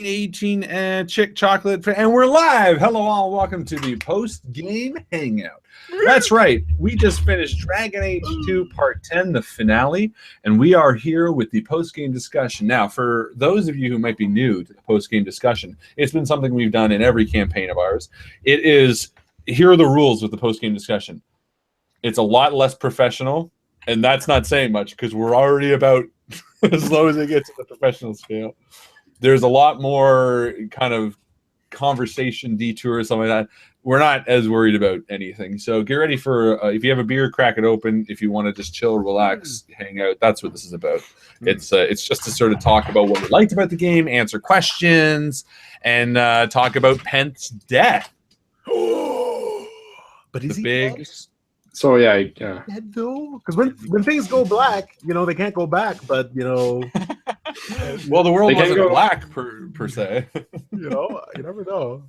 18 and Chick Chocolate, and we're live. Hello all, welcome to the post-game hangout. That's right, we just finished Dragon Age 2 Part 10, the finale, and we are here with the post-game discussion. Now, for those of you who might be new to the post-game discussion, it's been something we've done in every campaign of ours. It is, here are the rules with the post-game discussion. It's a lot less professional, and that's not saying much because we're already about as low as it gets at the professional scale. There's a lot more kind of conversation detours, something like that. We're not as worried about anything. So get ready for, if you have a beer, crack it open. If you want to just chill, relax, hang out, that's what this is about. It's just to sort of talk about what we liked about the game, answer questions, and talk about Pent's death. But is the he big... dead? So yeah, Dead though? Because when things go black, you know, they can't go back. But you know, well, the world They can't wasn't go- black per se. you know, you never know.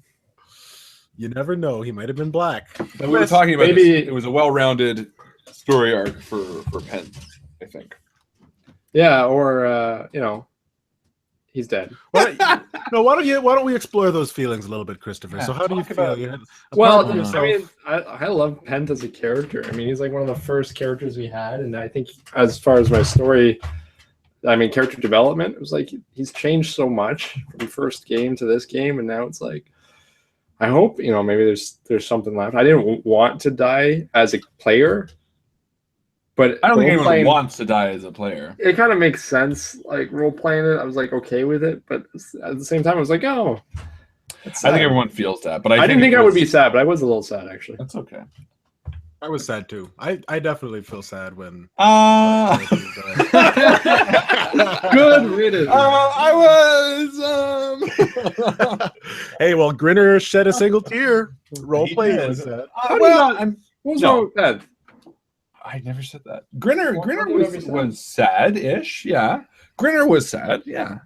You never know. He might have been black. But we were talking about Maybe- this. It was a well-rounded story arc for Pent, I think. yeah, or you know, he's dead. Why don't we explore those feelings a little bit, Christopher? Yeah, so how do you talk feel? about- You had a Well, part of yourself- I mean, I love Pent as a character. I mean, he's like one of the first characters we had, and I think as far as my story, I mean, character development, it was like he's changed so much from first game to this game, and now it's like, I hope, you know, maybe there's something left. I didn't want to die as a player, but I don't think anyone role-playing- wants to die as a player. It kind of makes sense, like role playing it. I was like okay with it, but at the same time, I was like, oh. That's I think sad. everyone feels that, but I didn't think it I would was- be sad, but I was a little sad actually. That's okay. I was sad too. I definitely feel sad when. Good riddance. Hey, well, Grinner shed a single tear. Role He playing did. was sad. What was wrong with that? I never said that. Grinner What have you said? was sad-ish, yeah. Grinner was sad, yeah.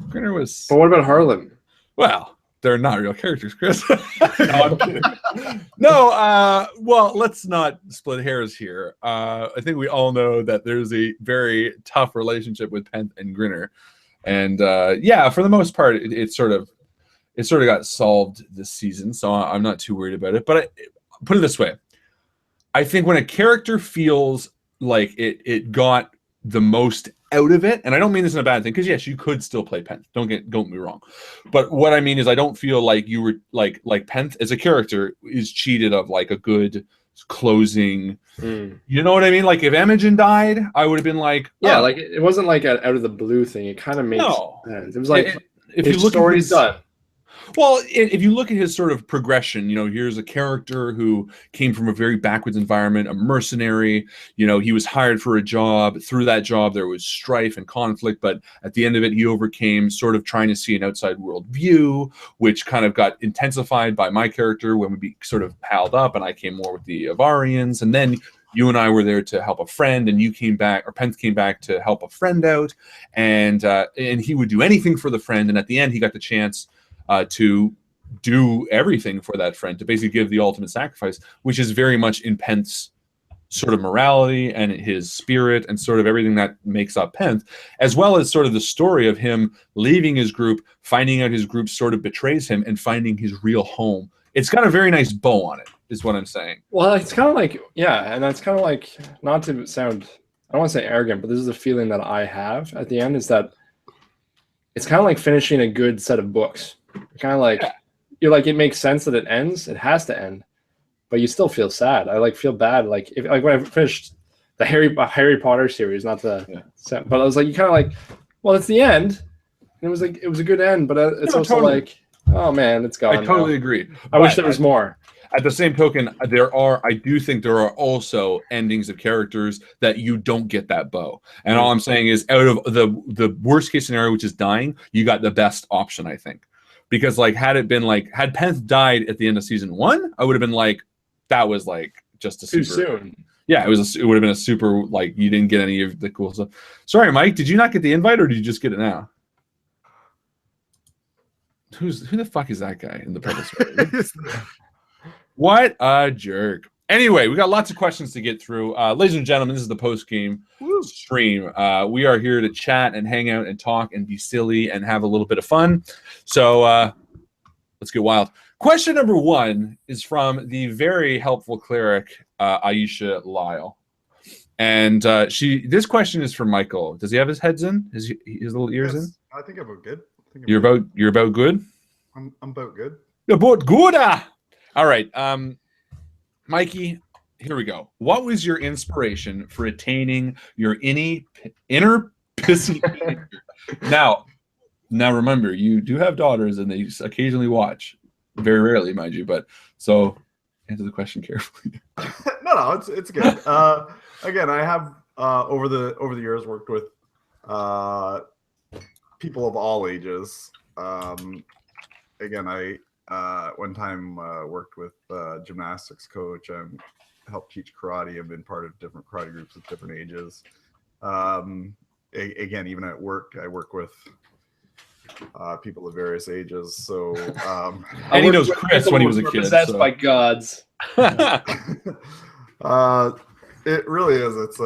Grinner was... But what about Harlan? Well, they're not real characters, Chris. No, I'm kidding. No, well, let's not split hairs here. I think we all know that there's a very tough relationship with Pent and Grinner. And yeah, for the most part, it sort of got solved this season, so I'm not too worried about it. But put it this way. I think when a character feels like it got the most out of it, and I don't mean this in a bad thing, because yes, you could still play Pent. Don't get me wrong. But what I mean is I don't feel like you were like Pent as a character is cheated of like a good closing. You know what I mean? Like if Imogen died, I would have been like, Yeah, oh, like it wasn't like out of the blue thing. It kind of makes sense. It was like if his you look at story's his, done. well, if you look at his sort of progression, you know, here's a character who came from a very backwards environment, a mercenary, you know, he was hired for a job. Through that job, there was strife and conflict, but at the end of it, he overcame sort of trying to see an outside world view, which kind of got intensified by my character when we sort of palled up and I came more with the Avarians. And then you and I were there to help a friend, and you came back, or Pent came back to help a friend out, and he would do anything for the friend. And at the end, he got the chance to do everything for that friend, to basically give the ultimate sacrifice, which is very much in Pent's sort of morality and his spirit and sort of everything that makes up Pent, as well as sort of the story of him leaving his group, finding out his group sort of betrays him, and finding his real home. It's got a very nice bow on it, is what I'm saying. Well, it's kind of like, yeah, and that's kind of like, not to sound, I don't want to say arrogant, but this is a feeling that I have at the end, is that it's kind of like finishing a good set of books. Kind of like, you're like, it makes sense that it ends. It has to end, but you still feel sad. I like feel bad. Like if like when I finished the Harry Potter series, not the, but I was like, you kind of like, well, it's the end. And it was like, it was a good end, but it's also totally. like, oh man, it's gone. I totally now. agree. I wish But there was more. At the same token, I do think there are also endings of characters that you don't get that bow. And all I'm saying is, out of the worst case scenario, which is dying, you got the best option, I think. Because like had Pent died at the end of season 1, I would have been like, that was like just a Too super soon. Yeah, it would have been a super, like, you didn't get any of the cool stuff. Sorry, Mike, did you not get the invite, or did you just get it now? Who the fuck is that guy in the purple sweater? What a jerk. Anyway, we got lots of questions to get through. Ladies and gentlemen, this is the post-game stream. We are here to chat and hang out and talk and be silly and have a little bit of fun. So let's get wild. Question number 1 is from the very helpful cleric, Aisha Lyle. And this question is for Mycl. Does he have his heads in? His little ears in? I think I'm good. You're about good? I'm about good. You're about good. All right. Mikey, here we go. What was your inspiration for attaining your inner pissy teenager? Now remember, you do have daughters and they occasionally watch. Very rarely, mind you, but so answer the question carefully. No, it's good. Again, I have over the years worked with people of all ages. Again, I one time worked with a gymnastics coach and helped teach karate. I've been part of different karate groups at different ages. Again, even at work, I work with people of various ages. So, and he knows Chris when he was a kid. Possessed by gods. It really is. It's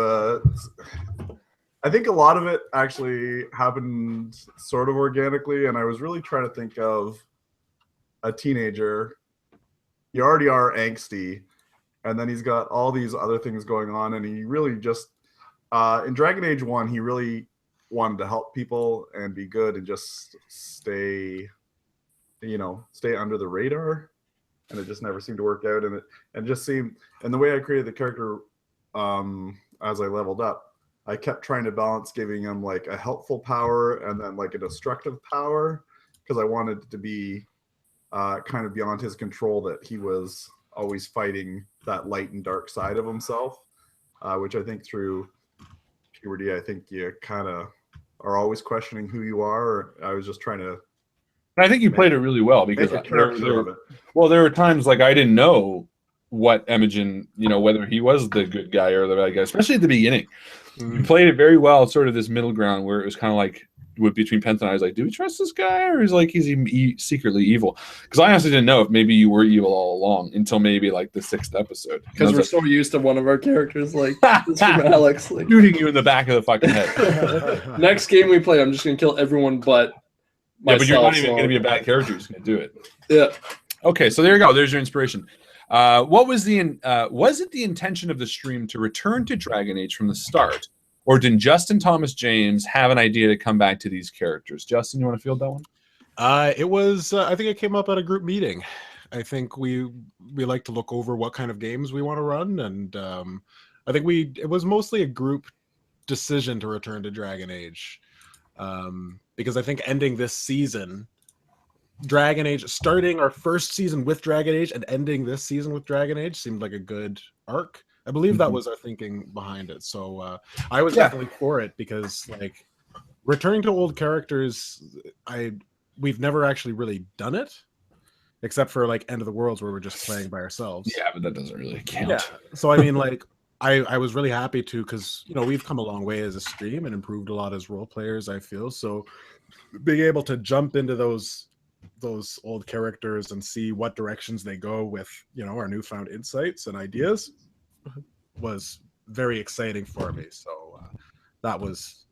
I think a lot of it actually happened sort of organically, and I was really trying to think of a teenager. You already are angsty, and then he's got all these other things going on, and he really just in Dragon Age 1, he really wanted to help people and be good and just stay under the radar, and it just never seemed to work out. And it just seemed, and the way I created the character as I leveled up, I kept trying to balance giving him like a helpful power and then like a destructive power, because I wanted it to be kind of beyond his control, that he was always fighting that light and dark side of himself, which I think through puberty, I think you kind of are always questioning who you are. I was just trying to. And I think you played it really well, because there were times like I didn't know what Imogen, whether he was the good guy or the bad guy, especially at the beginning. You played it very well, sort of this middle ground where it was kind of like between Penth and I was like, do we trust this guy, or is he secretly evil? Because I honestly didn't know if maybe you were evil all along until maybe like the 6th episode. Because we're so used to one of our characters like this from Alex, like shooting you in the back of the fucking head. Next game we play, I'm just gonna kill everyone but myself. Yeah, but you're not even gonna be a bad character. You're just gonna do it. Yeah. Okay, so there you go. There's your inspiration. What was was it the intention of the stream to return to Dragon Age from the start, or did Justin Thomas James have an idea to come back to these characters? Justin, you want to field that one? It was. I think it came up at a group meeting. I think we like to look over what kind of games we want to run, and I think it was mostly a group decision to return to Dragon Age, because I think ending this season, Dragon Age, starting our first season with Dragon Age and ending this season with Dragon Age seemed like a good arc. I believe that was our thinking behind it. So I was definitely for it, because like returning to old characters, we've never actually really done it, except for like End of the Worlds where we're just playing by ourselves. Yeah, but that doesn't really count. Yeah. So I mean, like I was really happy to, because we've come a long way as a stream and improved a lot as role players, I feel. So being able to jump into those old characters and see what directions they go with our newfound insights and ideas was very exciting for me. So that was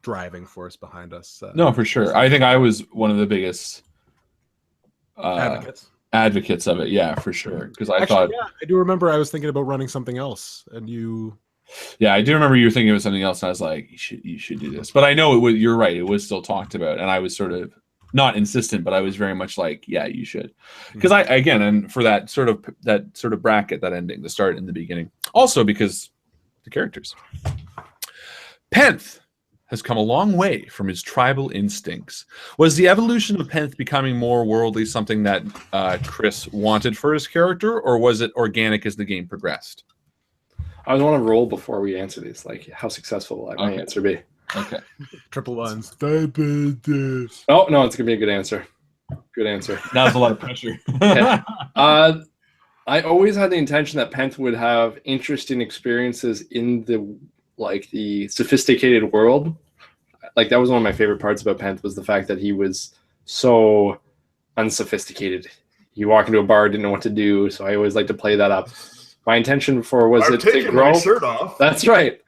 driving force behind us. No, for sure. I think I was one of the biggest advocates of it. Yeah, for sure. Because I do remember I was thinking about running something else, and you. Yeah, I do remember you were thinking of something else, and I was like, you should do this. But I know it was. You're right. It was still talked about, and I was sort of not insistent, but I was very much like, yeah, you should. Because and for that sort of bracket, that ending, the start and the beginning. Also because the characters. Penth has come a long way from his tribal instincts. Was the evolution of Penth becoming more worldly something that Chris wanted for his character, or was it organic as the game progressed? I want to roll before we answer these. Like, how successful will my answer be? Okay. Triple ones. Oh, no, it's going to be a good answer. Good answer. That was a lot of pressure. Okay. I always had the intention that Penth would have interesting experiences in the sophisticated world. Like, that was one of my favorite parts about Penth, was the fact that he was so unsophisticated. You walk into a bar, didn't know what to do, so I always like to play that up. my intention for was I'm it to taking grow. my shirt off. That's right.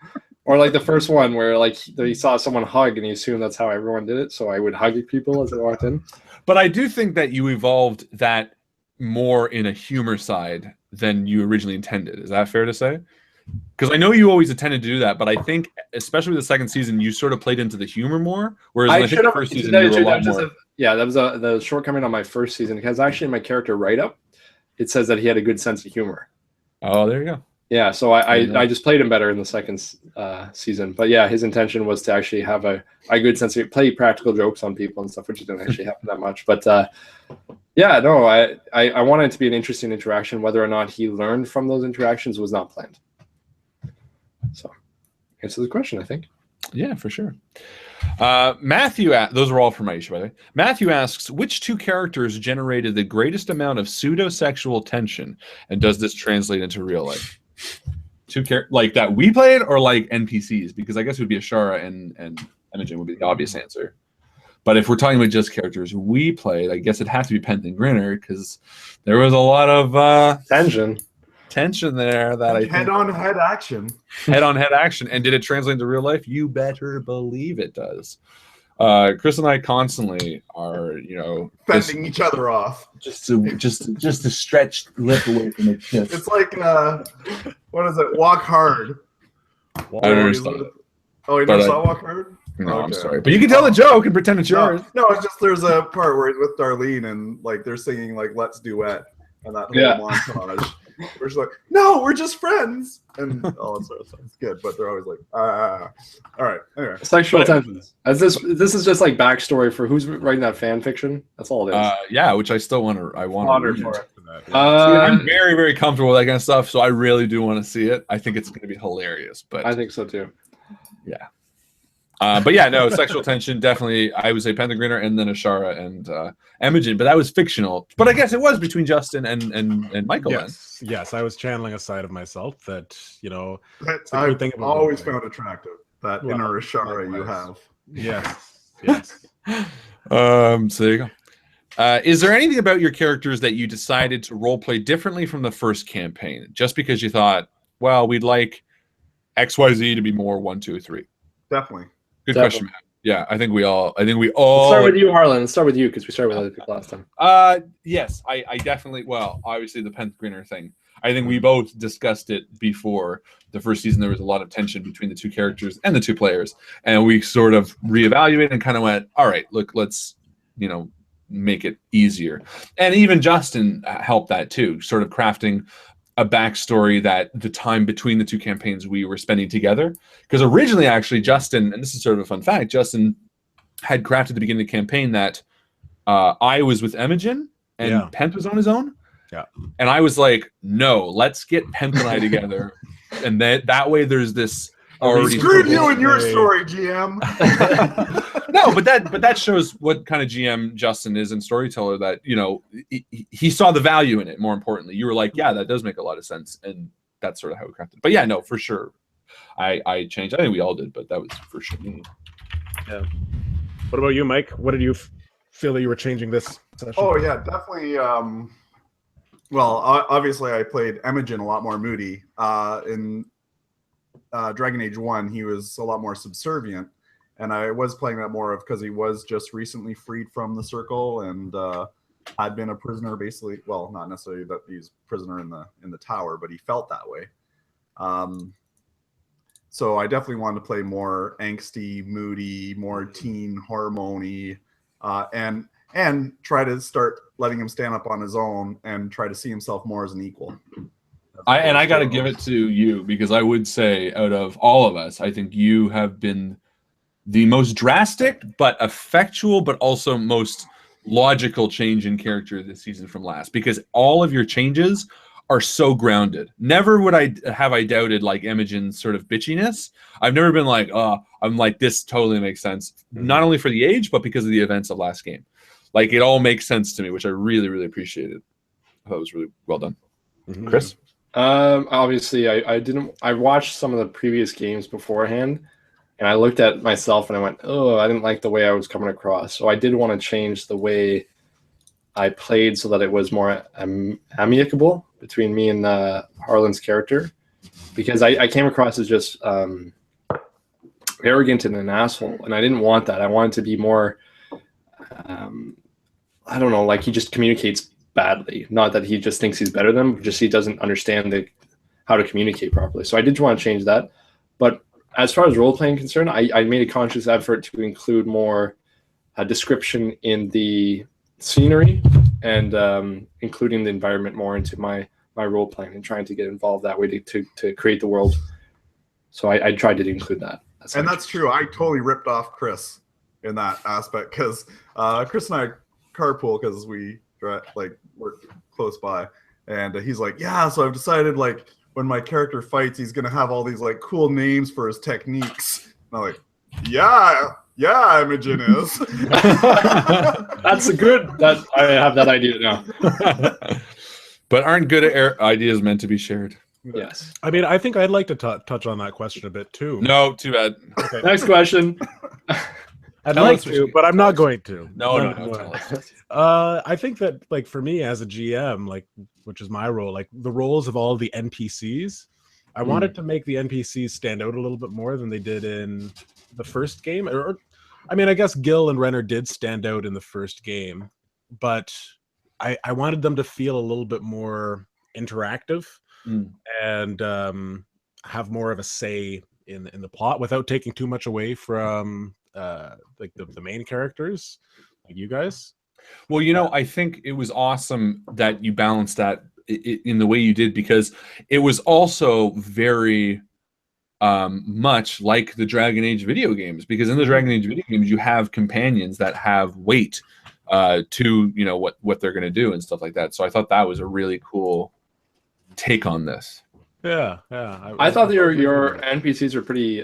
Or like the first one where like he saw someone hug and he assumed that's how everyone did it. So I would hug people as they walked in. But I do think that you evolved that more in a humor side than you originally intended. Is that fair to say? Because I know you always intended to do that, but I think, especially the second season, you sort of played into the humor more. Whereas I think the first season, you were a lot more. Yeah, that was the shortcoming on my first season, because actually in my character write-up, it says that he had a good sense of humor. Oh, there you go. Yeah, so I just played him better in the second season. But yeah, his intention was to actually have a good sense of play practical jokes on people and stuff, which didn't actually happen that much. But yeah, no, I wanted it to be an interesting interaction. Whether or not he learned from those interactions was not planned. So, answer the question, I think. Yeah, for sure. Matthew, those are all from Aisha, by the way. Matthew asks, which two characters generated the greatest amount of pseudo-sexual tension, and does this translate into real life? Like that we played, or like NPCs? Because I guess it would be Ashara and Imogen would be the obvious answer. But if we're talking about just characters we played, I guess it has to be Pent and Grinner, because there was a lot of tension there that I think head-on-head action. Head-on-head action. And did it translate into real life? You better believe it does. Chris and I constantly are, fending each other off. Just to stretch lip away from the kiss. It's like what is it? Walk Hard. I don't understand. Oh, you never saw Walk Hard? No, okay. I'm sorry. But you can tell the joke and pretend it's yours. No, it's just there's a part where it's with Darlene and like they're singing like Let's Duet and that whole montage. We're just like, no, we're just friends, and all that sort of stuff. It's good, but they're always like, all right. Anyway, sexual tensions. As this is just like backstory for who's writing that fan fiction. That's all it is. Yeah, which I still want to. I want to read for it. See, I'm very, very comfortable with that kind of stuff, so I really do want to see it. I think it's going to be hilarious. But I think so too. Yeah. But yeah, no, sexual tension, definitely. I would say Pent and Grinner, and then Ashara and Imogen, but that was fictional. But I guess it was between Justin and Mycl. Yes, I was channeling a side of myself that, I've always found attractive, that inner Ashara you have. Yes. So there you go. Is there anything about your characters that you decided to roleplay differently from the first campaign, just because you thought, well, we'd like XYZ to be more 1, 2, 3? Definitely. Good question, Matt. Yeah, I think we all. Let's start with you, Harlan. Let's start with you because we started with other people last time. Yes, I definitely. Well, obviously the Pent Grinner thing. I think we both discussed it before the first season. There was a lot of tension between the two characters and the two players, and we sort of reevaluated and kind of went, all right, look, let's make it easier. And even Justin helped that too, sort of crafting a backstory that the time between the two campaigns we were spending together. Because originally, actually, Justin, and this is sort of a fun fact, Justin had crafted at the beginning of the campaign that I was with Imogen and Pent was on his own. Yeah. And I was like, no, let's get Pent and I together. And that way there's this already. Screwed you and your story, GM. No, but that shows what kind of GM Justin is and storyteller, that he saw the value in it. More importantly, you were like, yeah, that does make a lot of sense, and that's sort of how we crafted it. But yeah, no, for sure, I changed. I think we all did, but that was for sure me. Yeah. What about you, Mike? What did you feel that you were changing this session? Oh yeah, definitely. Well, obviously, I played Imogen a lot more moody. In Dragon Age 1, he was a lot more subservient. And I was playing that more because he was just recently freed from the circle and had been a prisoner, basically. Well, not necessarily that he's a prisoner in the tower, but he felt that way. So I definitely wanted to play more angsty, moody, more teen hormone-y, and try to start letting him stand up on his own and try to see himself more as an equal. I got to give it to you, because I would say out of all of us, I think you have been the most drastic but effectual but also most logical change in character this season from last, because all of your changes are so grounded. Never would I doubted like Imogen's sort of bitchiness. I've never been like, I'm like, this totally makes sense, not only for the age but because of the events of last game. Like, it all makes sense to me, which I really, really appreciated. I thought it was really well done. Chris? Obviously I watched some of the previous games beforehand, and I looked at myself and I went, oh, I didn't like the way I was coming across. So I did want to change the way I played so that it was more amicable between me and Harlan's character, because I came across as just arrogant and an asshole, and I didn't want that. I wanted to be more, I don't know, like he just communicates badly. Not that he just thinks he's better than them, just he doesn't understand how to communicate properly. So I did want to change that. But as far as role-playing concerned, I made a conscious effort to include more description in the scenery and including the environment more into my role-playing and trying to get involved that way to create the world. So I tried to include that. That's true. I totally ripped off Chris in that aspect because Chris and I carpool because we work close by, and he's like, yeah, so I've decided like when my character fights, he's gonna have all these like cool names for his techniques. And I'm like, yeah, Imogen is. That's that I have that idea now. But aren't good ideas meant to be shared? Yes. I mean, I think I'd like to touch on that question a bit too. No, too bad. Okay. Next question. I'd like to, but I'm not going to. No. I think that, like, for me as a GM, like, which is my role, like the roles of all the NPCs, I wanted to make the NPCs stand out a little bit more than they did in the first game. Or, I mean, I guess Gil and Renner did stand out in the first game, but I wanted them to feel a little bit more interactive and have more of a say in the plot without taking too much away from like the main characters, like you guys. Well, I think it was awesome that you balanced that in the way you did, because it was also very much like the Dragon Age video games, because in the Dragon Age video games you have companions that have weight to what they're going to do and stuff like that. So I thought that was a really cool take on this. Yeah. I thought that your NPCs were pretty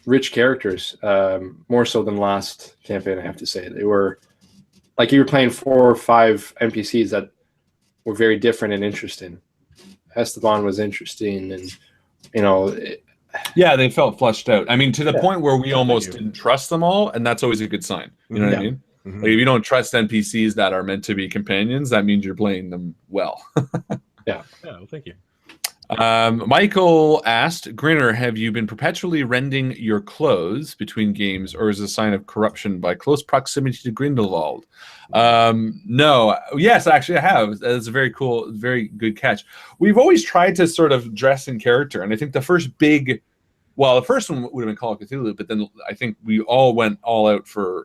rich characters, more so than last campaign. I have to say, they were like you were playing 4 or 5 NPCs that were very different and interesting. Esteban was interesting, and yeah, they felt fleshed out. I mean, to the point where we almost didn't trust them all, and that's always a good sign. You know what I mean? Mm-hmm. Like if you don't trust NPCs that are meant to be companions, that means you're playing them well. Yeah. Well, thank you. Michael asked, Grinner, have you been perpetually rending your clothes between games, or is it a sign of corruption by close proximity to Grindelwald? No. Yes, actually I have. That's a very cool, very good catch. We've always tried to sort of dress in character, and I think the first one would have been Call of Cthulhu, but then I think we all went all out for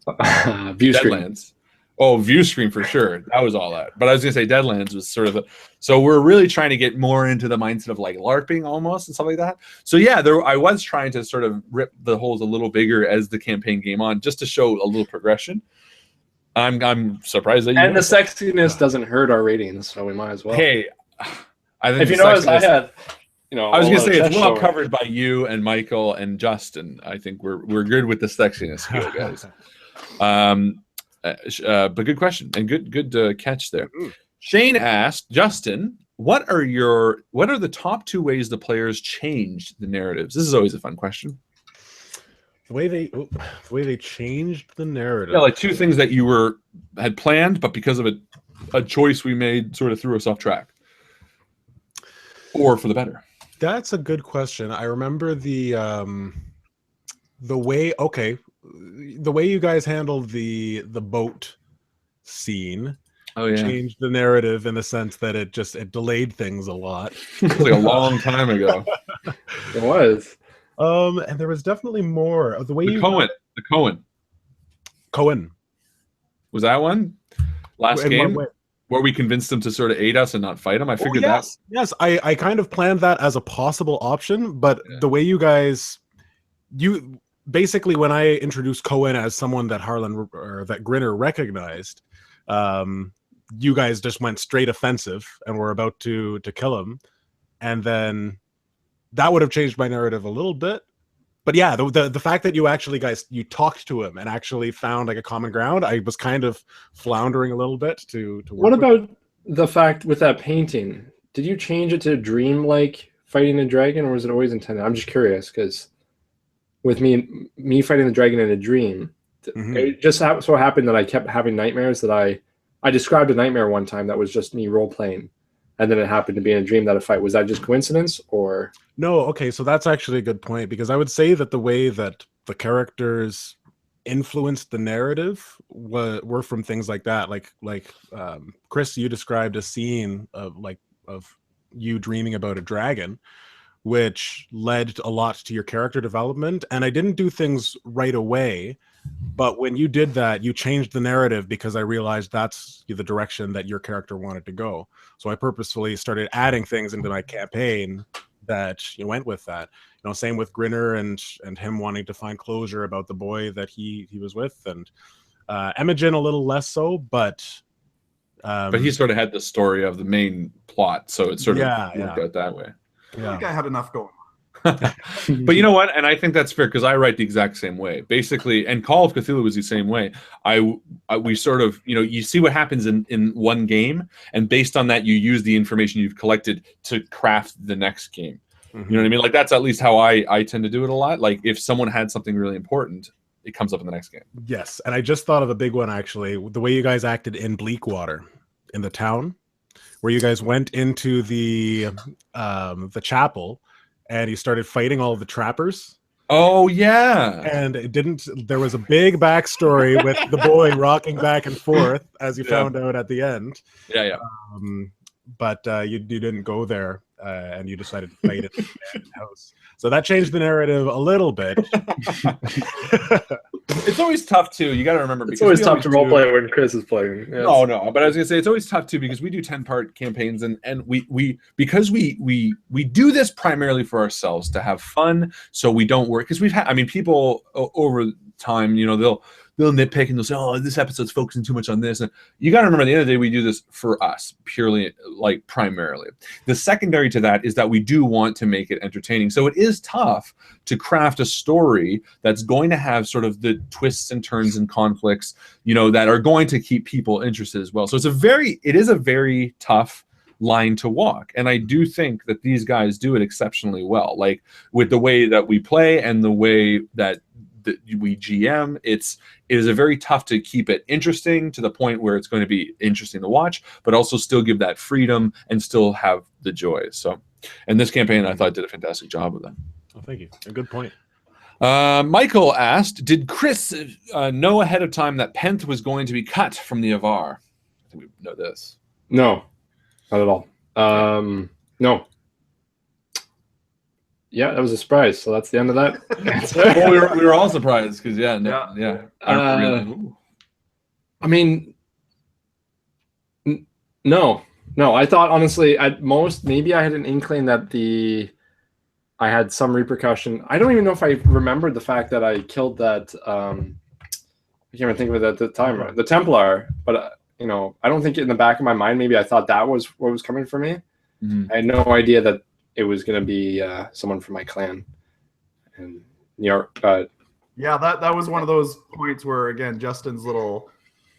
Deadlands. Oh, Viewscreen for sure. That was all out. But I was going to say Deadlands was sort of so we're really trying to get more into the mindset of like LARPing almost and stuff like that. So yeah, I was trying to sort of rip the holes a little bigger as the campaign came on, just to show a little progression. I'm surprised that the sexiness doesn't hurt our ratings, so we might as well. Hey, I think if you notice, I had, I was going to say it's well covered by you and Michael and Justin. I think we're good with the sexiness here, guys. But good question and good catch there. Shane asked, Justin, what are the top 2 ways the players changed the narratives? This is always a fun question. The way they changed the narrative. Yeah, like 2 things that you had planned, but because of a choice we made, sort of threw us off track, or for the better. That's a good question. I remember the way. Okay. The way you guys handled the boat scene changed the narrative in the sense that it delayed things a lot. It was like a long time ago. It was. And there was definitely more of the way the Cohen. Was that one? Last game? Where we convinced them to sort of aid us and not fight them? I figured that. Yes, I kind of planned that as a possible option, but the way you guys basically, when I introduced Cohen as someone that Harlan or that Grinner recognized, you guys just went straight offensive and were about to kill him, and then that would have changed my narrative a little bit. But yeah, the fact that you talked to him and actually found like a common ground, I was kind of floundering a little bit to work What about the fact with that painting? Did you change it to dream-like fighting a dragon, or was it always intended? I'm just curious because with me fighting the dragon in a dream, it just so happened that I kept having nightmares that I I described a nightmare one time that was just me role playing, and then it happened to be in a dream that a fight. Was that just coincidence or? No, okay, so that's actually a good point, because I would say that the way that the characters influenced the narrative were from things like that. Like Chris, you described a scene of you dreaming about a dragon, which led a lot to your character development. And I didn't do things right away, but when you did that, you changed the narrative because I realized that's the direction that your character wanted to go. So I purposefully started adding things into my campaign that went with that. Same with Grinner and him wanting to find closure about the boy that he was with, and Imogen a little less so, but he sort of had the story of the main plot, so it sort of worked out that way. I think I had enough going. But you know what? And I think that's fair, because I write the exact same way, basically. And Call of Cthulhu was the same way. We sort of, you see what happens in one game, and based on that, you use the information you've collected to craft the next game. You know what I mean? Like, that's at least how I tend to do it a lot. Like, if someone had something really important, it comes up in the next game. Yes, and I just thought of a big one, actually. The way you guys acted in Bleakwater, in the town, where you guys went into the chapel, and you started fighting all of the trappers. Oh, yeah. And there was a big backstory with the boy rocking back and forth, as you found out at the end. Yeah. But you didn't go there, and you decided to fight at the house. So that changed the narrative a little bit. It's always tough too. You got to remember, it's always tough to roleplay when Chris is playing. Yeah. No, but I was gonna say it's always tough too, because we do 10-part campaigns, and we do this primarily for ourselves to have fun, so we don't work, because we've had, people over time, they'll nitpick and they'll say, oh, this episode's focusing too much on this. And you got to remember, at the end of the day, we do this for us, purely, primarily. The secondary to that is that we do want to make it entertaining. So it is tough to craft a story that's going to have sort of the twists and turns and conflicts, that are going to keep people interested as well. So it is a very tough line to walk. And I do think that these guys do it exceptionally well. Like, with the way that we play and the way that we GM, it is a very tough to keep it interesting to the point where it's going to be interesting to watch, but also still give that freedom and still have the joy. So, and this campaign, I thought, did a fantastic job of that. Oh, thank you. A good point. Michael asked, did Chris know ahead of time that Penth was going to be cut from the Avar? I think we know this. No, not at all. No. Yeah, that was a surprise. So that's the end of that answer. Well, we were all surprised, because No. I thought, honestly, at most maybe I had an inkling that I had some repercussion. I don't even know if I remembered the fact that I killed that. I can't even think of it at the time. Right? The Templar, but I don't think in the back of my mind maybe I thought that was what was coming for me. Mm-hmm. I had no idea that it was going to be someone from my clan. And yeah, that was one of those points where, again, Justin's little,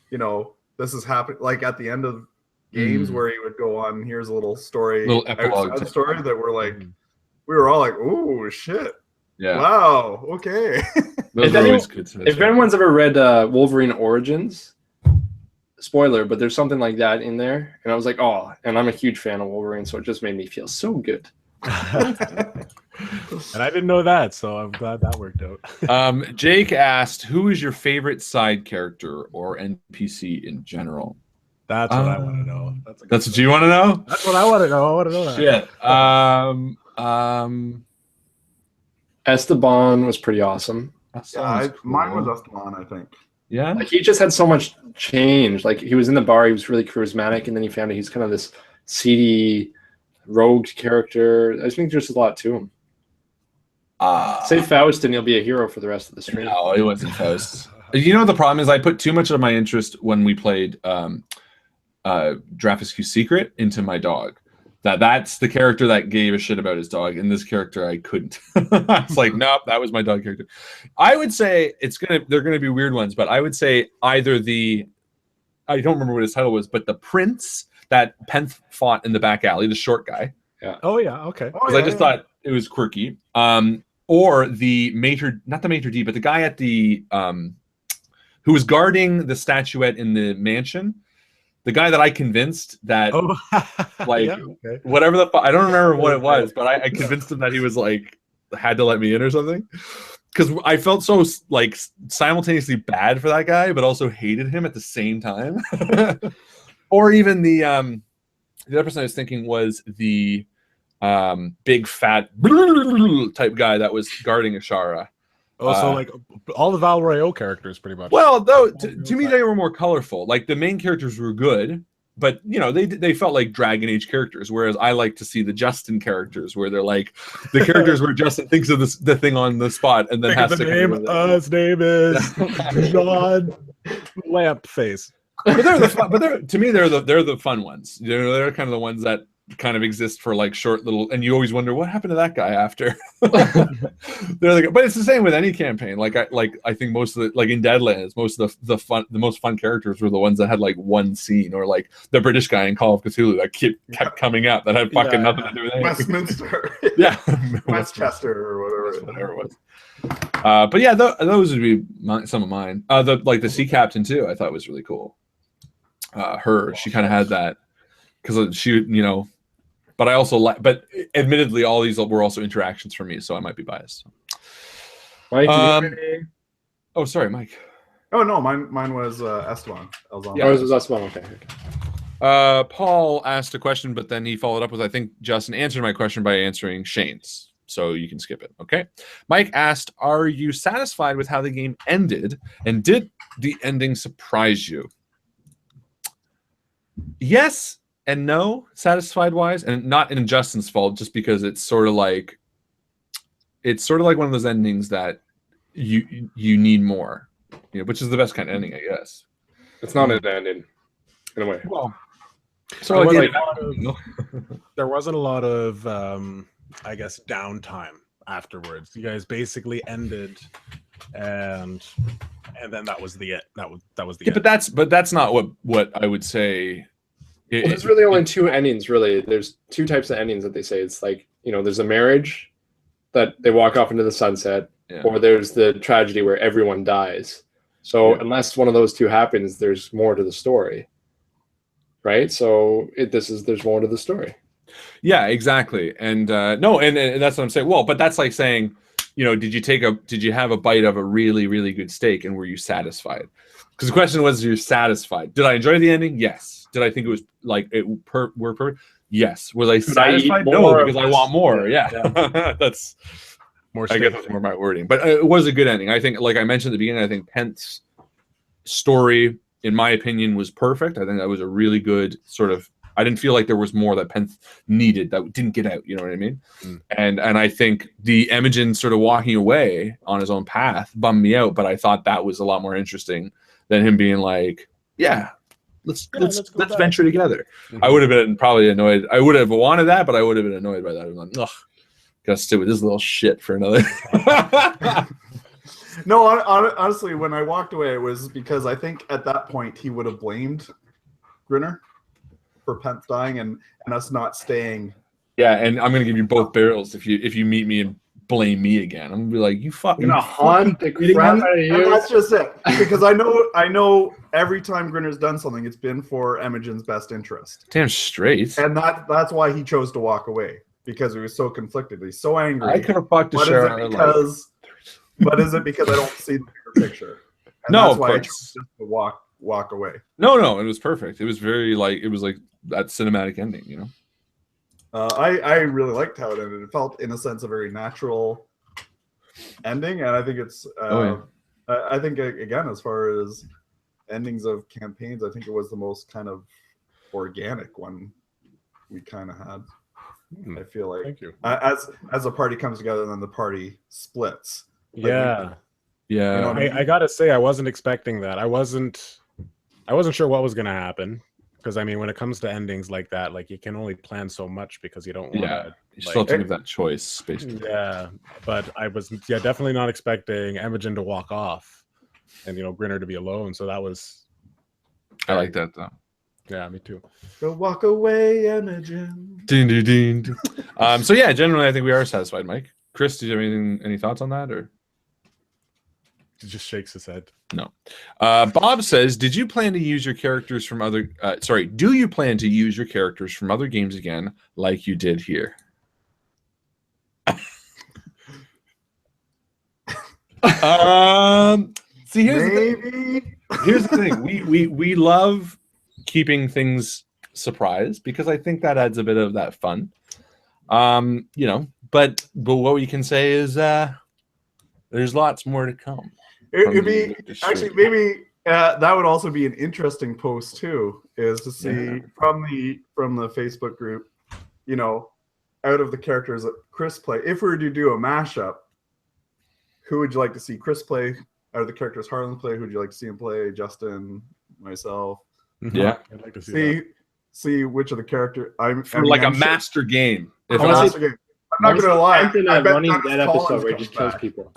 this is happening, like at the end of games where he would go on, here's a little story, little epilogue story that we're like, we were all like, oh shit, wow, okay. If anyone's ever read Wolverine Origins, spoiler, but there's something like that in there, and I was like, oh, and I'm a huge fan of Wolverine, so it just made me feel so good. And I didn't know that, so I'm glad that worked out. Jake asked, who is your favorite side character or NPC in general? That's what I want to know. That's what you want to know? That's what I want to know. I want to know that. Shit. Esteban was pretty awesome. Mine was Esteban, I think. Yeah. Like, he just had so much change. Like, he was in the bar, he was really charismatic, and then he found out he's kind of this seedy rogue character. I just think there's a lot to him. Say Faust and he'll be a hero for the rest of the stream. No, it wasn't Faust. The problem is I put too much of my interest when we played Drafescu's Secret into my dog. That's the character that gave a shit about his dog, and this character I couldn't. It's like, nope, that was my dog character. I would say they're gonna be weird ones, but I would say either I don't remember what his title was, but the prince that Penth fought in the back alley, the short guy. Yeah. Oh yeah. Okay. Because I just thought it was quirky. Or the not the maitre d', but the guy at the who was guarding the statuette in the mansion. the guy that I convinced that like Yeah, okay. whatever I don't remember what it was, but I convinced him that he was like had to let me in or something, because I felt so like simultaneously bad for that guy, but also hated him at the same time. Or even the other person I was thinking was the big fat type guy that was guarding Ashara. Oh, so like all the Val Royeaux characters, pretty much. Well, though, to me, they were more colorful. Like the main characters were good, but you know, they felt like Dragon Age characters. Whereas I like to see the Justin characters, where they're like the characters where Justin thinks of the thing on the spot and then has to. His name is John Lamp Face. But they're the fun, to me they're the fun ones. You know, they're kind of the ones that kind of exist for like short little, and you always wonder what happened to that guy after. They're like, but it's the same with any campaign. Like I think most of the, like in Deadlands, most of the most fun characters were the ones that had like one scene, or like the British guy in Call of Cthulhu that kept coming up that had fucking nothing to do with anything. Westminster. Yeah. Westchester or whatever it was. But yeah, those would be some of mine. The sea captain too, I thought was really cool. She kind of had that, because she, you know, but I also like, but admittedly, all these were also interactions for me, so I might be biased. Mike, oh, sorry, Mike. Oh no, mine was Esteban. Yeah, it was Esteban. Okay. Paul asked a question, but then he followed up with, I think Justin answered my question by answering Shane's, so you can skip it. Okay. Mike asked, "Are you satisfied with how the game ended, and did the ending surprise you?" Yes and no, satisfied wise, and not in Justin's fault, just because it's sort of like one of those endings that you need more, you know, which is the best kind of ending, I guess. It's not an ending in a way. Well, so there wasn't a lot of I guess downtime afterwards. You guys basically ended, and then that was the it. That was the end. But that's not what I would say. There's really only two endings, really. There's two types of endings that they say. It's like, you know, there's a marriage that they walk off into the sunset, or there's the tragedy where everyone dies. So unless one of those two happens, there's more to the story, right? So there's more to the story. Yeah, exactly. And no, and that's what I'm saying. Well, but that's like saying, you know, did you have a bite of a really, really good steak, and were you satisfied? Because the question was, you're satisfied. Did I enjoy the ending? Yes. Did I think it was like were perfect? Yes. Was I satisfied? No, because I want more. Yeah. That's more. I guess that's more my wording, but it was a good ending. I think, like I mentioned at the beginning, I think Penth's story, in my opinion, was perfect. I think that was a really good sort of. I didn't feel like there was more that Penth needed that didn't get out. You know what I mean? And I think the Imogen sort of walking away on his own path bummed me out, but I thought that was a lot more interesting than him being like, yeah. Let's venture together. I would have been probably annoyed. I would have wanted that, but I would have been annoyed by that. I'm like, ugh, gotta sit with this little shit for another. No, honestly, when I walked away, it was because I think at that point he would have blamed Grinner for Penth dying and us not staying. Yeah, and I'm gonna give you both barrels if you meet me and blame me again. I'm gonna be like, you fucking haunt the crap out of you. And that's just it. Because I know every time Grinner's done something, it's been for Imogen's best interest. Damn straight. And that's why he chose to walk away, because he was so conflicted. He's so angry. I could have fucked the shit. But is it because I don't see the bigger picture? And no, that's of why course. I chose just to walk away. No, it was perfect. It was very like that cinematic ending, you know. I really liked how it ended. It felt, in a sense, a very natural ending, and I think it's. I think, again, as far as endings of campaigns, I think it was the most kind of organic one we kind of had. I feel like, thank you. As a party comes together, and then the party splits. Yeah. You know I gotta say, I wasn't expecting that. I wasn't sure what was gonna happen. Because I mean, when it comes to endings like that, like you can only plan so much because you don't want to. You still have to give that choice, basically. Yeah, but I was definitely not expecting Imogen to walk off, and Grinner to be alone. So that was. I like that though. Yeah, me too. Go walk away, Imogen. Ding, ding, ding. So yeah, generally, I think we are satisfied, Mike. Chris, do you have any thoughts on that, or? just shakes his head. No. Bob says, "Did you plan to use your characters from other? Do you plan to use your characters from other games again, like you did here?" See, here's the thing. We love keeping things surprised because I think that adds a bit of that fun. You know, but what we can say is there's lots more to come. It'd be actually maybe that would also be an interesting post too, is to see from the Facebook group, you know, out of the characters that Chris play. If we were to do a mashup, who would you like to see Chris play? Out of the characters Harlan play, who would you like to see him play? Justin, myself. Yeah, I'd like to see which of the character I'm for like a master game. I'm not gonna lie. I bet running that episode where he just kills people.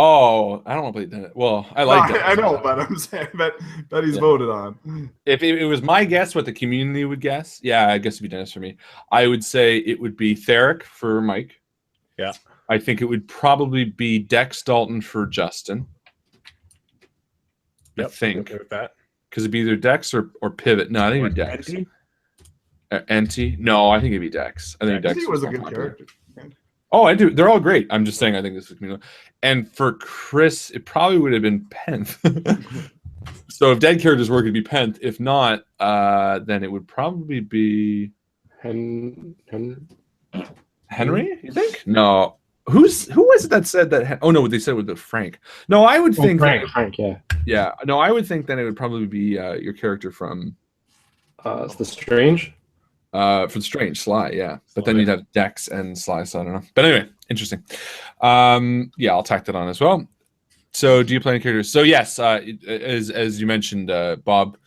Oh, I don't want to play that. Well, I like that. I know, but I'm saying that he's voted on. If it was my guess, what the community would guess, yeah, I guess it'd be Dennis for me. I would say it would be Theric for Mike. Yeah. I think it would probably be Dex Dalton for Justin. Yep, I think. okay with that. Because it'd be either Dex or Pivot. No, I think it'd be Dex. Enti? No, I think it'd be Dex. I think Dex was a good character. Oh, I do. They're all great. I'm just saying I think this is community. And for Chris, it probably would have been Penth. So if dead characters work, it'd be Penth. If not, then it would probably be Henry. You think? No. Who was it that said that? Oh no, they said it was Frank. No, I would think Frank. Yeah. Yeah. No, I would think that it would probably be your character from. It's the Strange. For the Strange, Sly, yeah. But then you'd have Dex and Sly, so I don't know. But anyway, interesting. Yeah, I'll tack that on as well. So do you play any characters? So yes, as you mentioned, Bob,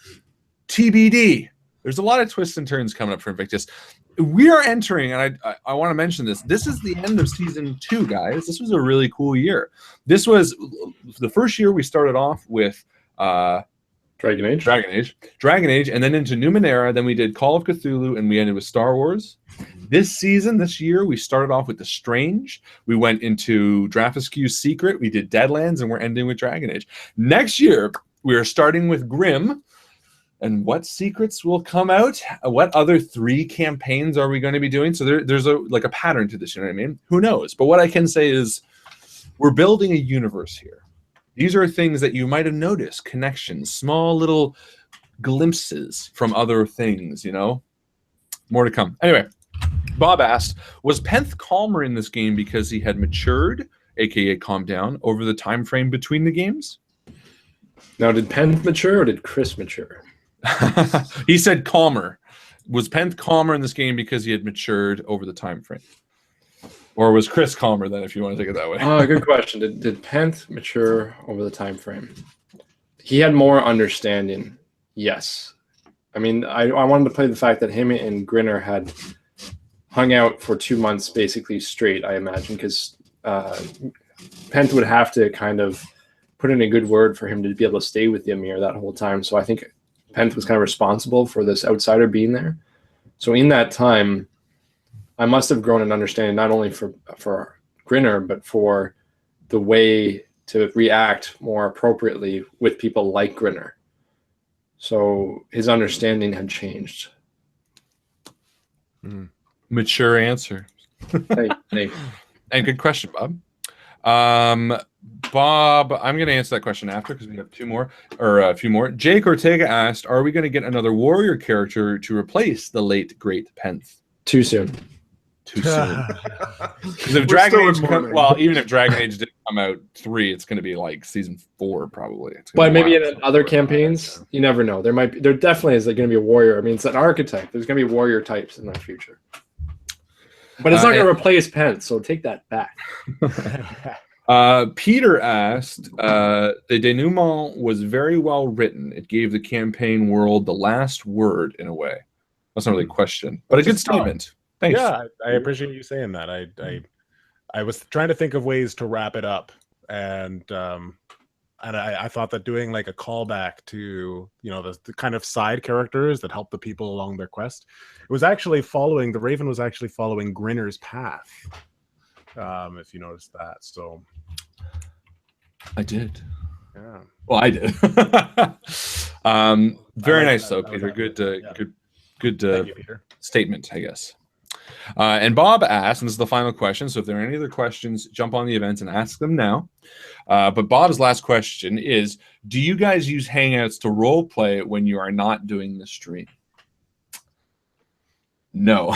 TBD. There's a lot of twists and turns coming up for Invictus. We are entering, and I want to mention this. This is the end of season 2, guys. This was a really cool year. This was the first year we started off with Dragon Age, and then into Numenera. Then we did Call of Cthulhu, and we ended with Star Wars. This year, we started off with The Strange. We went into Draft-Askew's Secret. We did Deadlands, and we're ending with Dragon Age. Next year, we are starting with Grimm. And what secrets will come out? What other 3 campaigns are we going to be doing? So there's a pattern to this, you know what I mean? Who knows? But what I can say is we're building a universe here. These are things that you might have noticed, connections, small little glimpses from other things, you know? More to come. Anyway, Bob asked, was Penth calmer in this game because he had matured, aka calmed down, over the time frame between the games? Now, did Penth mature or did Chris mature? He said calmer. Was Penth calmer in this game because he had matured over the time frame? Or was Chris calmer then, if you want to take it that way? Good question. Did Penth mature over the time frame? He had more understanding, yes. I mean, I wanted to play the fact that him and Grinner had hung out for 2 months basically straight, I imagine, because Penth would have to kind of put in a good word for him to be able to stay with the Emir that whole time. So I think Penth was kind of responsible for this outsider being there. So in that time, I must have grown an understanding not only for Grinner, but for the way to react more appropriately with people like Grinner. So his understanding had changed. Mature answer. Hey. And good question, Bob. Bob, I'm going to answer that question after because we have a few more. Jake Ortega asked, are we going to get another warrior character to replace the late, great Penth? Too soon. Because if Dragon Age even if Dragon Age didn't come out 3, it's going to be like season 4 probably. But maybe in other campaigns, you never know. There definitely is going to be a warrior. I mean, it's an archetype. There's going to be warrior types in the future. But it's not going to replace Penth, so take that back. Peter asked, the denouement was very well written. It gave the campaign world the last word in a way. That's not really a question, but a good statement. Thanks. Yeah, I appreciate you saying that. I was trying to think of ways to wrap it up, and I thought that doing like a callback to the kind of side characters that help the people along their quest, it was actually the Raven was actually following Grinner's path. If you noticed that, so I did. Yeah. Well, I did. Very nice though, That was Peter. accurate. Good Thank you, Peter. statement, I guess. And Bob asked, and this is the final question, so if there are any other questions, jump on the event and ask them now. But Bob's last question is, do you guys use Hangouts to role play when you are not doing the stream? No.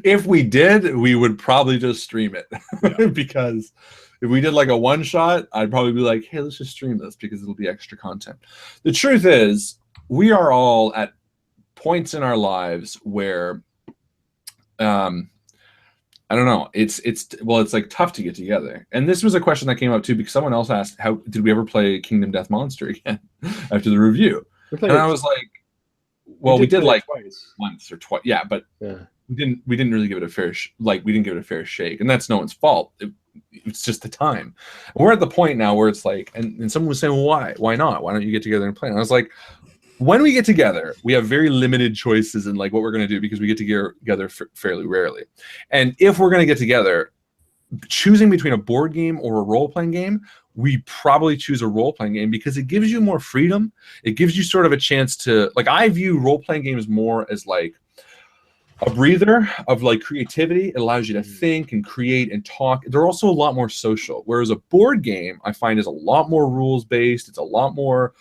If we did, we would probably just stream it. Yeah. Because if we did like a one-shot, I'd probably be like, hey, let's just stream this because it'll be extra content. The truth is, we are all at points in our lives where I don't know, it's like tough to get together. And this was a question that came up too because someone else asked, how did we ever play Kingdom Death Monster again after the review? And I was like, well, we did like twice. Once or twice, yeah, but Yeah. we didn't really give it a fair we didn't give it a fair shake, and that's no one's fault. It's just the time. We're at the point now where it's like, and someone was saying, well, why not? Why don't you get together and play? And I was like, when we get together, we have very limited choices in like what we're going to do because we get together fairly rarely. And if we're going to get together, choosing between a board game or a role-playing game, we probably choose a role-playing game because it gives you more freedom. It gives you sort of a chance to, like, I view role-playing games more as like a breather of like creativity. It allows you to think and create and talk. They're also a lot more social. Whereas a board game, I find, is a lot more rules-based. It's a lot more,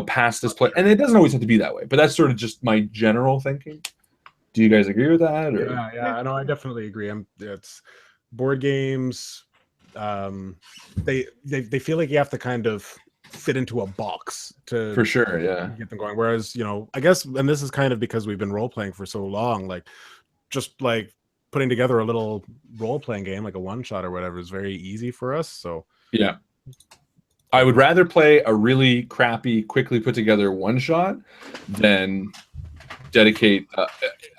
past this play, and it doesn't always have to be that way, but that's sort of just my general thinking. Do you guys agree with that? Or? Yeah, no, I definitely agree. It's board games. They feel like you have to kind of fit into a box to, for sure, yeah, get them going. Whereas, I guess, and this is kind of because we've been role playing for so long, like just like putting together a little role playing game, like a one shot or whatever, is very easy for us. So yeah. I would rather play a really crappy, quickly put together one shot than dedicate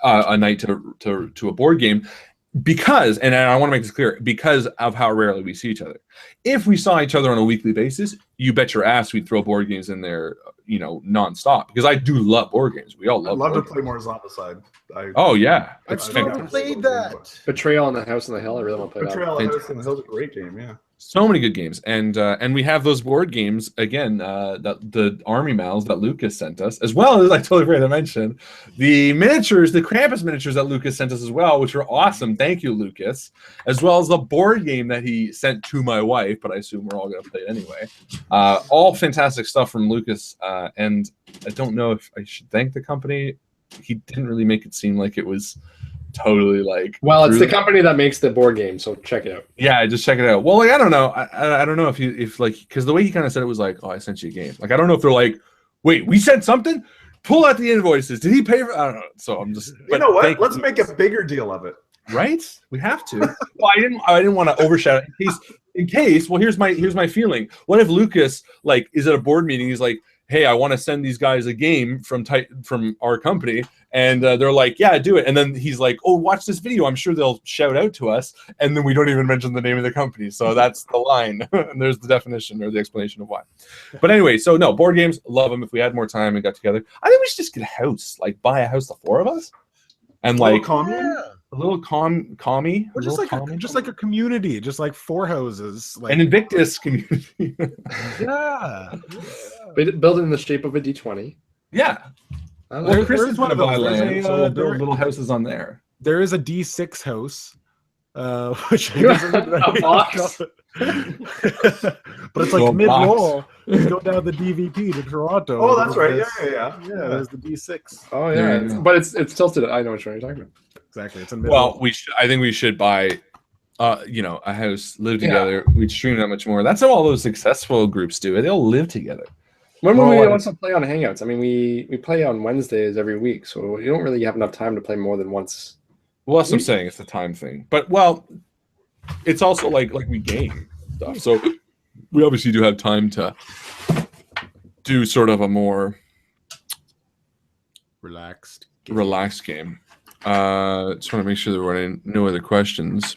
a night to a board game, because, and I want to make this clear, because of how rarely we see each other. If we saw each other on a weekly basis, you bet your ass we'd throw board games in there, nonstop. Because I do love board games. We all love. I'd love to play more Zombicide. Oh yeah, I've still not played that. Betrayal on the House on the Hill. I really want to play Betrayal that. on the House on the Hill is a great game. Yeah. So many good games, and we have those board games again. The army mals that Lucas sent us, as well as, I totally forgot to mention, the miniatures, the Krampus miniatures that Lucas sent us as well, which were awesome. Thank you, Lucas. As well as the board game that he sent to my wife, but I assume we're all going to play it anyway. All fantastic stuff from Lucas, and I don't know if I should thank the company. He didn't really make it seem like it was totally like, well, it's the company that makes the board game, so check it out. Yeah, just check it out. Well, like, I don't know. I don't know if like, because the way he kind of said it was like, oh, I sent you a game. Like, I don't know if they're like, wait, we sent something? Pull out the invoices. Did he pay for? I don't know. So I'm just, you know what? Let's make a bigger deal of it. Right? We have to. Well, I didn't want to overshadow it in case. Well, here's my feeling. What if Lucas, like, is at a board meeting? He's like, hey, I want to send these guys a game from our company, and they're like, yeah, do it. And then he's like, oh, watch this video. I'm sure they'll shout out to us, and then we don't even mention the name of the company. So that's the line, and there's the definition or the explanation of why. But anyway, so no, board games, love them. If we had more time and got together, I think we should just get a house, like buy a house, the four of us, and like a little commie, or just like a community, just like four houses, like an Invictus community. Yeah. Build it in the shape of a D20. Yeah. Well, Chris is one of buy those. land, so we'll build little houses on there. There is a D6 house, which I guess a box. But it's like mid-roll. You go down the DVP to Toronto. Oh, that's right. Yeah. There's the D6. Oh yeah, but it's tilted. I know what you're talking about. Exactly. It's a well, I think we should buy, a house, live together. We'd stream that much more. That's how all those successful groups do it. They all live together. When will we also play on Hangouts? I mean, we play on Wednesdays every week, so you don't really have enough time to play more than once. Well, that's what I'm saying. It's the time thing. But, well, it's also like we game stuff. So we obviously do have time to do sort of a more relaxed game. Just want to make sure there were no other questions.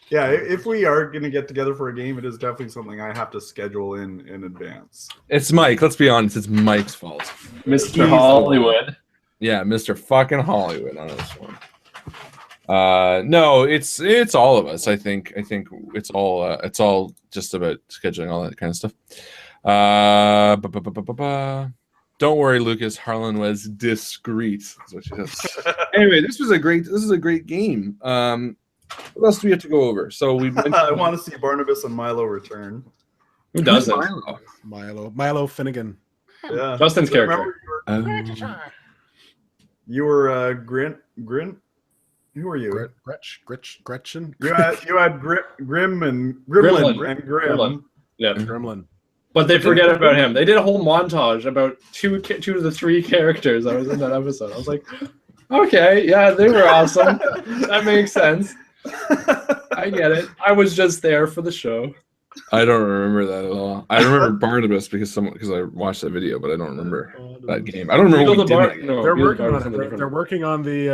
Yeah, if we are going to get together for a game, it is definitely something I have to schedule in advance. It's Mike. Let's be honest. It's Mike's fault. Mr. Hollywood. Yeah, Mr. fucking Hollywood on this one. No, it's all of us. I think it's all just about scheduling, all that kind of stuff. Don't worry, Lucas. Harlan was discreet. Is what she says. Anyway, this is a great game. What else do we have to go over? So we. I want to see Barnabas and Milo return. Who does it? Milo Finnegan. Yeah, Justin's character. You were Grint. Who were you? Gretchen. You had Grim and Gremlin and Grim. Yeah, Gremlin. But they forget about him. They did a whole montage about two of the three characters that was in that episode. I was like, okay, yeah, they were awesome. That makes sense. I get it. I was just there for the show. I don't remember that at all. I remember Barnabas because I watched that video, but I don't remember that game. I don't remember what we did. They're working on it. They're working on the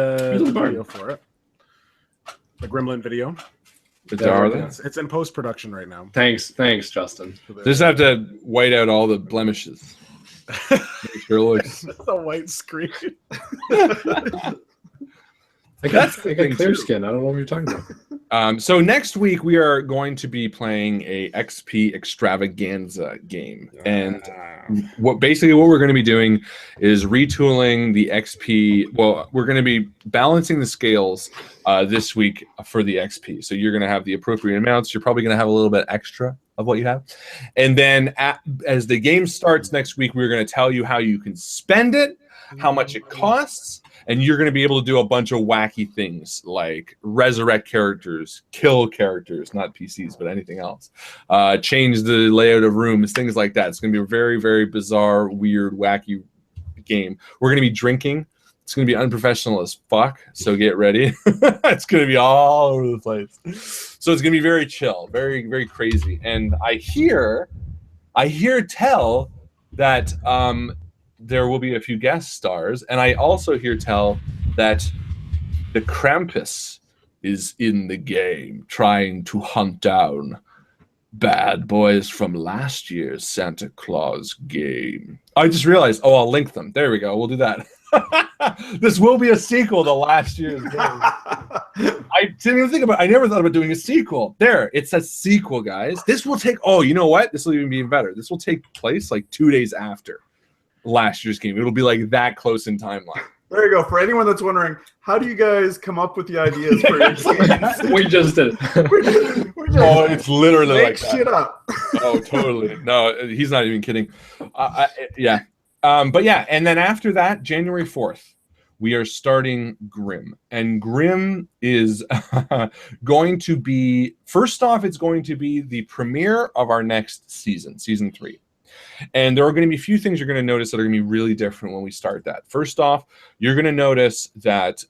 video for it. The Gremlin video. It's in post-production right now. Thanks, Justin. Just have to white out all the blemishes. Make sure it looks the white screen. I got clear skin. I don't know what you're talking about. So next week we are going to be playing a XP extravaganza game, and what we're going to be doing is retooling the XP. Well, we're going to be balancing the scales this week for the XP. So you're going to have the appropriate amounts. You're probably going to have a little bit extra of what you have, and then as the game starts next week, we're going to tell you how you can spend it, how much it costs. And you're going to be able to do a bunch of wacky things like resurrect characters, kill characters, not PCs, but anything else. Change the layout of rooms, things like that. It's going to be a very, very bizarre, weird, wacky game. We're going to be drinking. It's going to be unprofessional as fuck, so get ready. It's going to be all over the place. So it's going to be very chill, very, very crazy. And I hear tell that there will be a few guest stars, and I also hear tell that the Krampus is in the game trying to hunt down bad boys from last year's Santa Claus game. I just realized, I'll link them. There we go. We'll do that. This will be a sequel to last year's game. I didn't even think about it. I never thought about doing a sequel. There, it's a sequel, guys. This will take, you know what? This will even be better. This will take place like 2 days after last year's game. It'll be like that close in timeline. There you go. For anyone that's wondering, how do you guys come up with the ideas for your games? We just did. It's literally make like that. Shit up. Oh, totally. No, he's not even kidding. Yeah. But yeah, and then after that, January 4th, we are starting Grim. And Grim is going to be, first off, it's going to be the premiere of our next season, season 3. And there are going to be a few things you're going to notice that are going to be really different when we start that. First off, you're going to notice that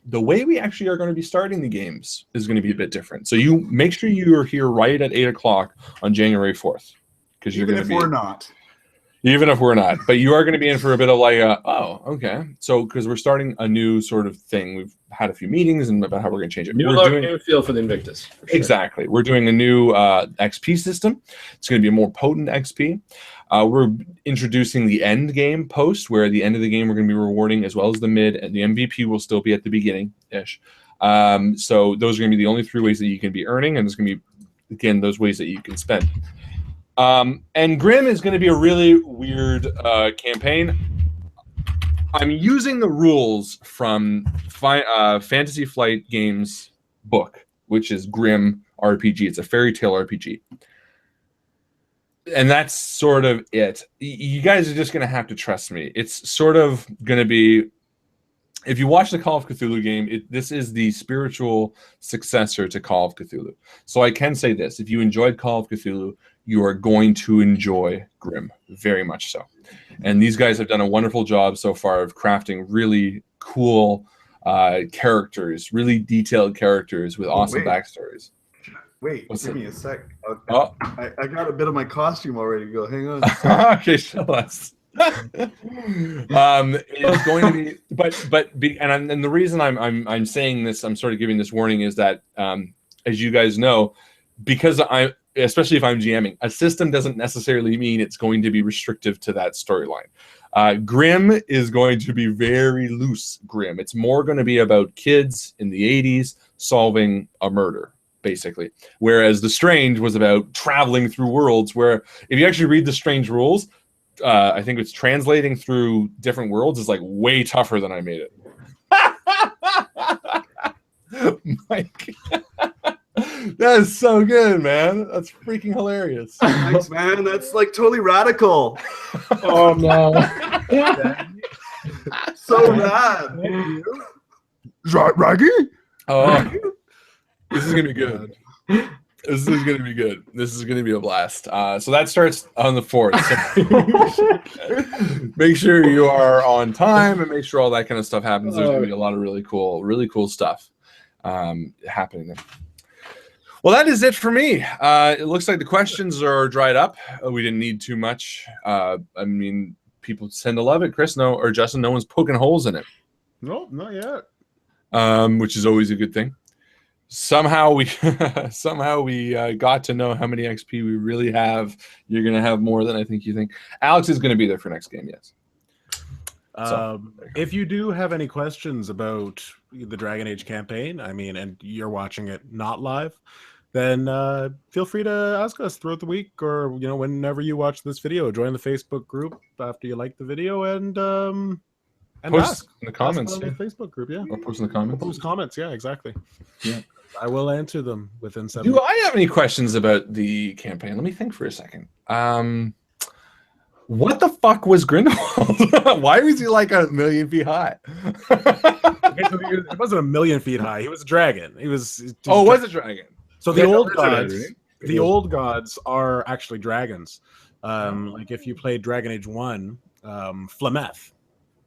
the way we actually are going to be starting the games is going to be a bit different. So you make sure you are here right at 8 o'clock on January 4th. Because you're going to be... Even if we're not. But you are going to be in for a bit of like, okay. So, because we're starting a new sort of thing. We've had a few meetings and about how we're going to change it. New look, new feel for the Invictus. For sure. Exactly. We're doing a new XP system. It's going to be a more potent XP. We're introducing the end game post, where at the end of the game we're going to be rewarding as well as the mid, and the MVP will still be at the beginning-ish. So those are going to be the only 3 ways that you can be earning, and there's going to be, again, those ways that you can spend. And Grim is going to be a really weird campaign. I'm using the rules from Fantasy Flight Games book, which is Grim RPG. It's a fairy tale RPG. And that's sort of it. You guys are just going to have to trust me. It's sort of going to be... If you watch the Call of Cthulhu game, this is the spiritual successor to Call of Cthulhu. So I can say this. If you enjoyed Call of Cthulhu, you are going to enjoy Grim, very much so. And these guys have done a wonderful job so far of crafting really cool characters, really detailed characters with awesome backstories. Wait, give me a sec. I got a bit of my costume already to go. Hang on. Okay, show us. It's going to be, and the reason I'm saying this, I'm sort of giving this warning, is that as you guys know, because especially if I'm GMing, a system doesn't necessarily mean it's going to be restrictive to that storyline. Grim is going to be very loose Grim. It's more going to be about kids in the 80s solving a murder, basically. Whereas The Strange was about traveling through worlds, where if you actually read The Strange rules, I think it's translating through different worlds is like way tougher than I made it. Mike. That is so good, man. That's freaking hilarious. Thanks, man. That's like totally radical. Oh no. So rad. Raggy? Oh, this is gonna be good. This is gonna be good. This is gonna be a blast. So that starts on the 4th. So make sure you are on time and make sure all that kind of stuff happens. There's gonna be a lot of really cool stuff happening there. Well, that is it for me. It looks like the questions are dried up. We didn't need too much. I mean, people tend to love it. Chris, or Justin, no one's poking holes in it. Nope, not yet. Which is always a good thing. Somehow we got to know how many XP we really have. You're going to have more than I think you think. Alex is going to be there for next game, yes. If you do have any questions about the Dragon Age campaign, I mean, and you're watching it not live, then feel free to ask us throughout the week, or whenever you watch this video. Join the Facebook group after you like the video, and post in the comments. On the Facebook group, yeah. Or post in the comments. Post comments, yeah, exactly. Yeah, I will answer them within 7 Do I have any questions about the campaign? Let me think for a second. What the fuck was Grindelwald? Why was he like 1,000,000 feet high? Okay, so it wasn't 1,000,000 feet high. He was a dragon. He was was a dragon. So the old gods are actually dragons. Like if you played Dragon Age 1, Flameth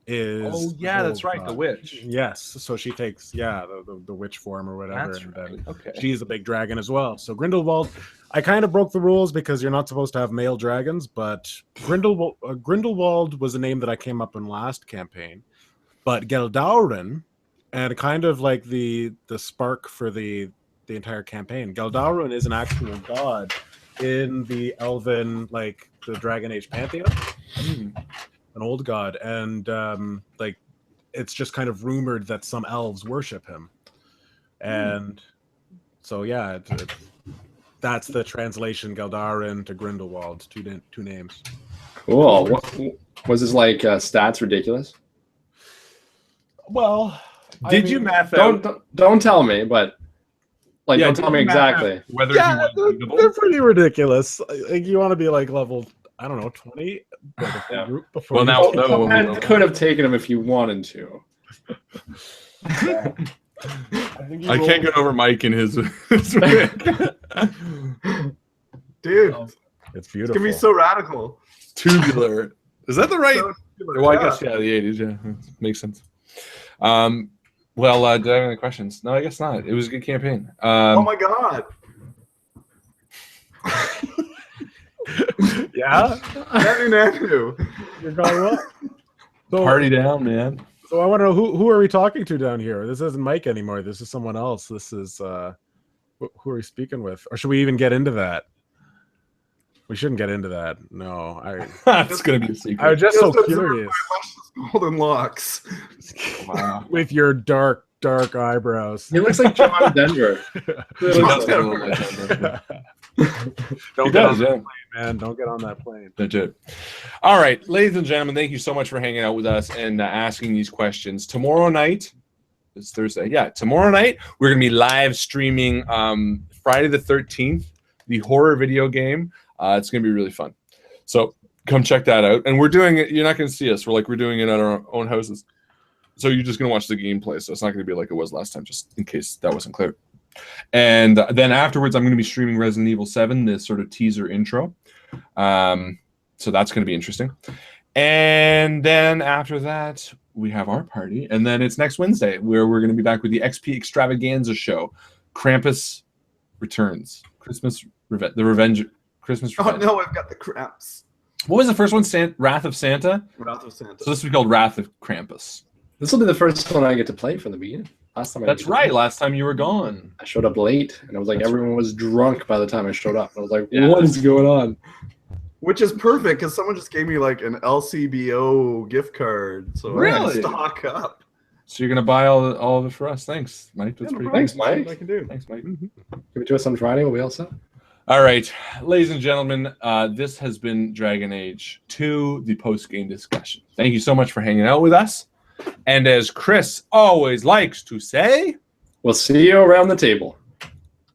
is. Oh yeah, that's right, the witch. Yes, so she takes the witch form or whatever. That's right. Okay. She's a big dragon as well. So Grindelwald, I kind of broke the rules because you're not supposed to have male dragons, but Grindelwald was a name that I came up in last campaign. But Geldaurin, and kind of like the spark for the entire campaign, Geldaurin is an actual god in the Elven, like the Dragon Age pantheon. An old god, and like it's just kind of rumored that some elves worship him, and so yeah, that's the translation, Geldaurin to Grindelwald, two names. Cool. What was his like stats ridiculous? Well, did you math out? Don't tell me, but like don't tell me exactly. Whether they're pretty ridiculous. Like you want to be like level, I don't know, 20. Group before well, now no. I could have taken him if you wanted to. I can't get over Mike and his Dude, it's beautiful. It's gonna be so radical. Tubular. Is that the right? So tubular, well, I guess the 80s. Yeah, makes sense. Well, do I have any questions? No, I guess not. It was a good campaign. Oh my god. Yeah, Nanu. you're going well. So, Party down, man. So I want to know who are we talking to down here? This isn't Mike anymore. This is someone else. This is who are we speaking with? Or should we even get into that? We shouldn't get into that. No, That's gonna be a secret. I was just so curious. Golden locks. Wow. With your dark eyebrows. He looks like John Denver. Don't get on that plane, man. Don't get on that plane. Legit. All right, ladies and gentlemen, thank you so much for hanging out with us and asking these questions. Tomorrow night, it's Thursday. Yeah, tomorrow night we're gonna be live streaming Friday the 13th, the horror video game. It's gonna be really fun. So come check that out. And we're doing it. You're not gonna see us. We're doing it at our own houses. So you're just gonna watch the gameplay. So it's not gonna be like it was last time, just in case that wasn't clear. And then afterwards, I'm going to be streaming Resident Evil 7, this sort of teaser intro. So that's going to be interesting. And then after that, we have our party. And then it's next Wednesday, where we're going to be back with the XP Extravaganza show. Krampus Returns. Christmas Revenge. Oh no, I've got the cramps. What was the first one? Wrath of Santa? Wrath of Santa. So this will be called Wrath of Krampus. This will be the first one I get to play from the beginning. Last time That's right. Last time you were gone. I showed up late, and it was like everyone was drunk by the time I showed up. I was like, Yeah. what is going on? Which is perfect because someone just gave me like an LCBO gift card, so I Really? can stock up. So you're gonna buy all of it for us? Thanks, Mike. That's Yeah, no pretty. problem. Thanks, Mike. That's what I can do. Thanks, Mike. Give it to us on Friday. We'll be all set. All right, ladies and gentlemen, this has been Dragon Age 2, the post-game discussion. Thank you so much for hanging out with us. And as Chris always likes to say, We'll see you around the table.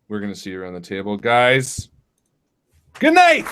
we're going to see you around the table, guys. Good night.